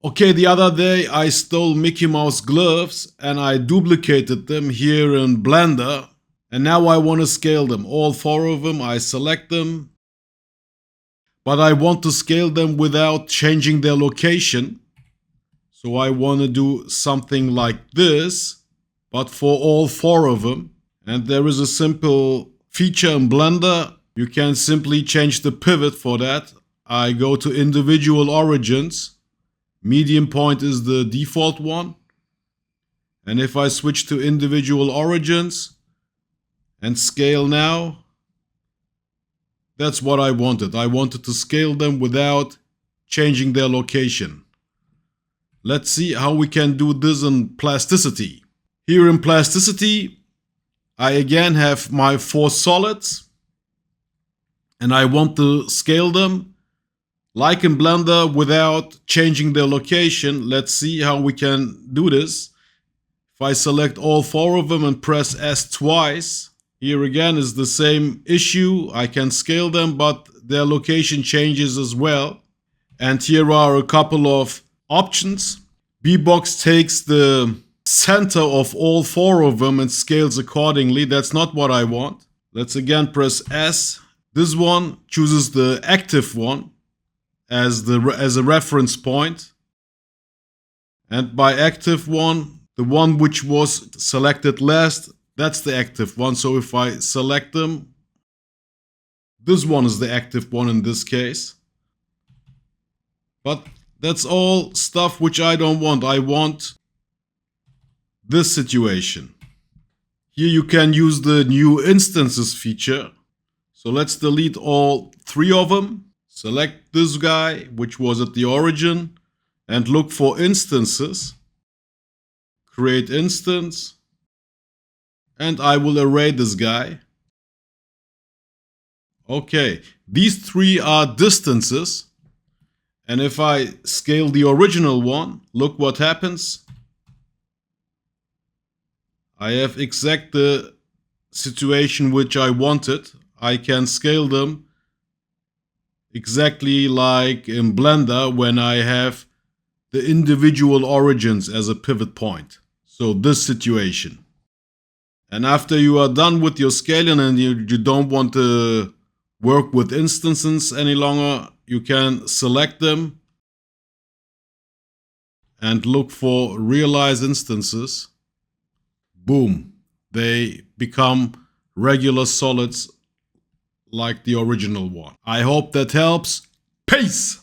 Okay, the other day I stole Mickey Mouse gloves and I duplicated them here in Blender. And now I want to scale them. All 4 of them, I select them. But I want to scale them without changing their location. So I want to do something like this, but for all 4 of them. And there is a simple feature in Blender. You can simply change the pivot for that. I go to individual origins. Median point is the default one. And if I switch to individual origins and scale now, that's what I wanted. I wanted to scale them without changing their location. Let's see how we can do this in Plasticity. Here in Plasticity, I again have my 4 solids and I want to scale them like in Blender without changing their location. Let's see how we can do this. If I select all 4 of them and press S twice, here again is the same issue. I can scale them, but their location changes as well. And here are a couple of options. Bbox takes the center of all 4 of them and scales accordingly. That's not what I want. Let's again press S. This one chooses the active one as a reference point. And by active one, the one which was selected last, that's the active one. So if I select them, this one is the active one in this case. But that's all stuff which I don't want. I want this situation. Here you can use the new instances feature. So let's delete all 3 of them. Select this guy, which was at the origin, and look for instances. Create instance. And I will array this guy. Okay, these 3 are distances. And if I scale the original one, look what happens. I have exact the situation which I wanted. I can scale them exactly like in Blender when I have the individual origins as a pivot point. So this situation. And after you are done with your scaling and you don't want to work with instances any longer, you can select them and look for realize instances. Boom. They become regular solids like the original one. I hope that helps. Peace!